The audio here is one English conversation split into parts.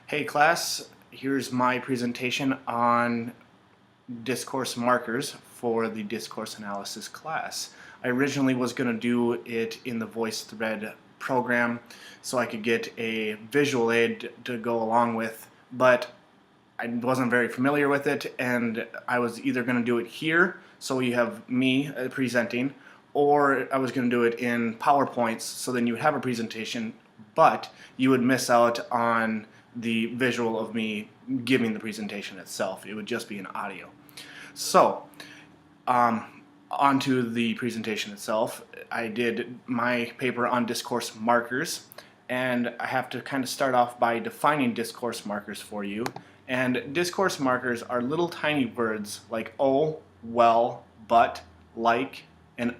Hey class, here's my presentation on Discourse Markers for the Discourse Analysis class. I originally was going to do it in the VoiceThread program so I could get a visual aid to go along with, but I wasn't very familiar with it, and I was either going to do it here, so you have me presenting, or I was going to do it in PowerPoints, so then you would have a presentation, but you would miss out on the visual of me giving the presentation itself. It would just be an audio. So, onto the presentation itself. I did my paper on discourse markers, and I have to kind of start off by defining discourse markers for you. And discourse markers are little tiny words like oh, well, but, like, and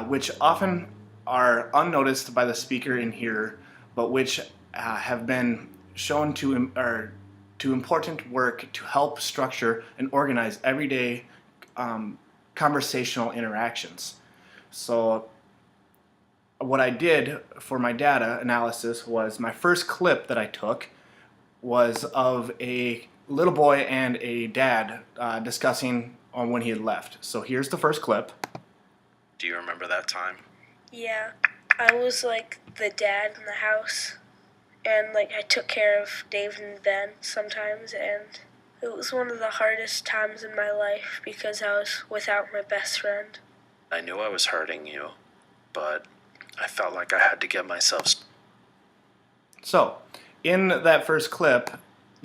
which often are unnoticed by the speaker and hearer, but which have been shown to important work to help structure and organize everyday conversational interactions. So what I did for my data analysis was my first clip that I took was of a little boy and a dad discussing on when he had left. So here's the first clip. Do you remember that time? Yeah, I was like the dad in the house, and like I took care of Dave and Ben sometimes, and it was one of the hardest times in my life because I was without my best friend. I knew I was hurting you, but I felt like I had to get myself. So, in that first clip,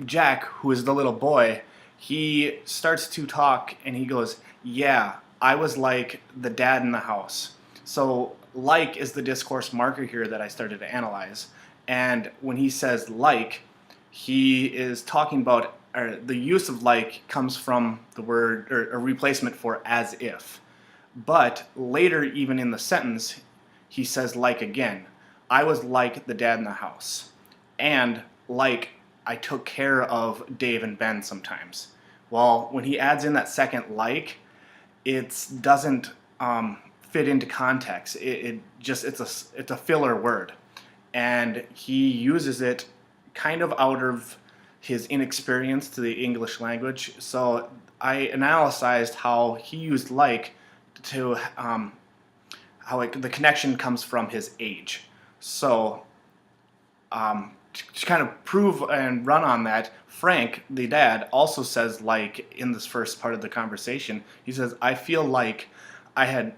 Jack, who is the little boy, he starts to talk and he goes, yeah, I was like the dad in the house. So, like is the discourse marker here that I started to analyze. And when he says like, he is talking about, or the use of like comes from the word, or a replacement for as if. But later, even in the sentence, he says like again. I was like the dad in the house. And like I took care of Dave and Ben sometimes. Well, when he adds in that second like, it doesn't fit into context. It's a filler word, and he uses it kind of out of his inexperience to the English language. So I analyzed how he used like to the connection comes from his age. So to kind of prove and run on that, Frank, the dad, also says like in this first part of the conversation. He says, I feel like I had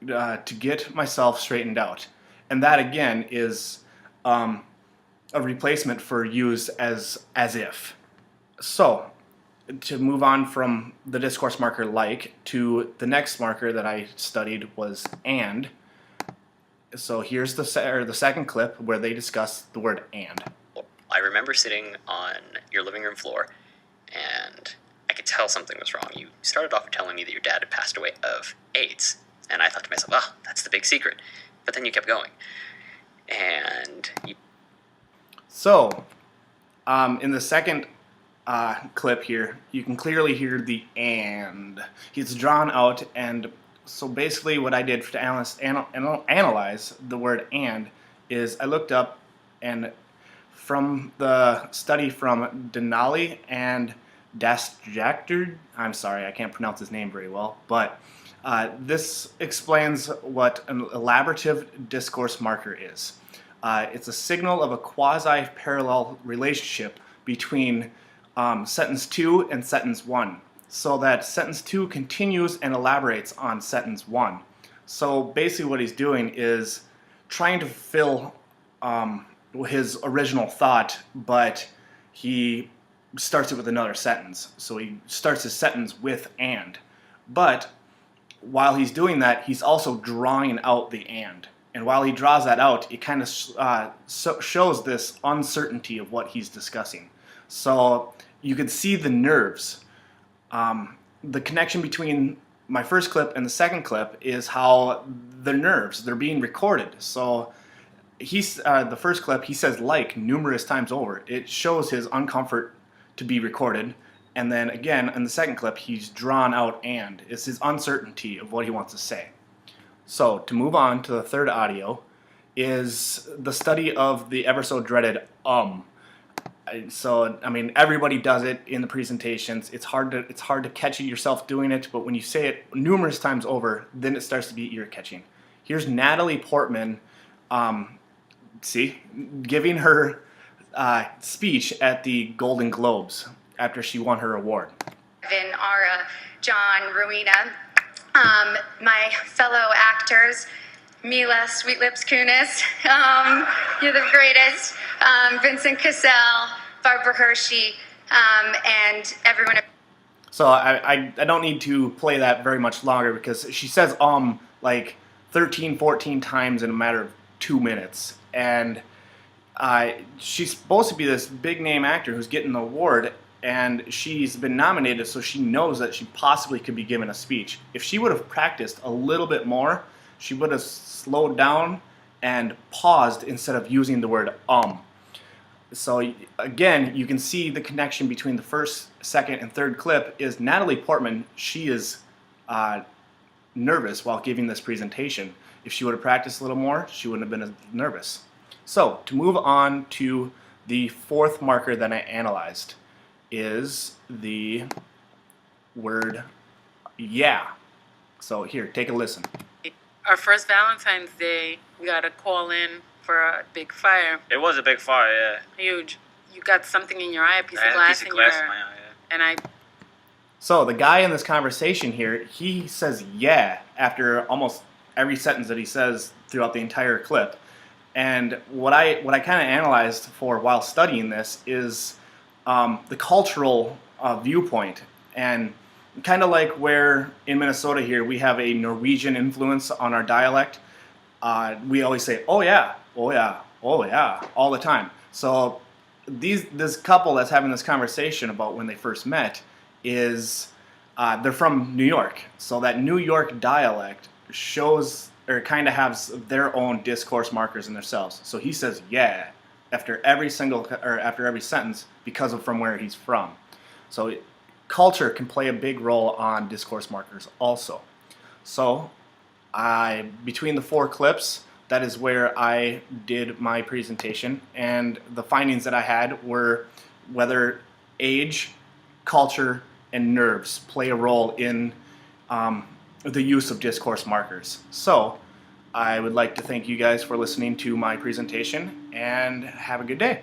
to get myself straightened out. And that again is a replacement for use as if. So to move on from the discourse marker like to the next marker that I studied was and. So here's the second clip where they discuss the word and. I remember sitting on your living room floor, and I could tell something was wrong. You started off telling me that your dad had passed away of AIDS, and I thought to myself, oh, that's the big secret. But then you kept going. And you... So, in the second clip here, you can clearly hear the and. It's drawn out, and so basically what I did to analyze the word and is I looked up, and from the study from Denali and Dastractor, I'm sorry, I can't pronounce his name very well, but this explains what an elaborative discourse marker is. It's a signal of a quasi-parallel relationship between sentence 2 and sentence 1, so that sentence 2 continues and elaborates on sentence 1. So basically what he's doing is trying to fill his original thought, but he starts it with another sentence. So he starts his sentence with and. But while he's doing that, he's also drawing out the and. And while he draws that out, it kind of shows this uncertainty of what he's discussing. So you can see the nerves. The connection between my first clip and the second clip is how the nerves, they're being recorded. So the first clip, he says like numerous times over. It shows his uncomfort to be recorded. And then again, in the second clip, he's drawn out and. It's his uncertainty of what he wants to say. So to move on to the third audio is the study of the ever so dreaded So I mean, everybody does it in the presentations. It's hard to catch yourself doing it, but when you say it numerous times over, then it starts to be ear catching. Here's Natalie Portman, giving her speech at the Golden Globes after she won her award. Vin, Ara, John, Rowena, my fellow actors, Mila Sweet Lips Kunis, you're the greatest, Vincent Cassell, Barbara Hershey, and everyone. So I don't need to play that very much longer because she says like 13, 14 times in a matter of 2 minutes. And she's supposed to be this big name actor who's getting the award, and she's been nominated, so she knows that she possibly could be given a speech. If she would have practiced a little bit more, she would have slowed down and paused instead of using the word So again, you can see the connection between the first, second, and third clip is Natalie Portman. She is nervous while giving this presentation. If she would have practiced a little more, she wouldn't have been as nervous. So to move on to the fourth marker that I analyzed is the word yeah. So here, take a listen. Our first Valentine's Day, we got a call in for a big fire. It was a big fire, yeah. Huge. You got something in your eye, a piece I of had glass a piece in of glass your in my eye. eye, yeah. And So the guy in this conversation here, he says yeah after almost every sentence that he says throughout the entire clip. And what I kind of analyzed for while studying this is the cultural viewpoint, and kind of like where in Minnesota here we have a Norwegian influence on our dialect. We always say oh yeah, oh yeah, oh yeah all the time. So this couple that's having this conversation about when they first met is they're from New York, so that New York dialect shows or kind of has their own discourse markers in themselves. So he says yeah after every sentence because of from where he's from. So culture can play a big role on discourse markers also. So between the 4 clips, that is where I did my presentation, and the findings that I had were whether age, culture, and nerves play a role in the use of discourse markers. So I would like to thank you guys for listening to my presentation, and have a good day.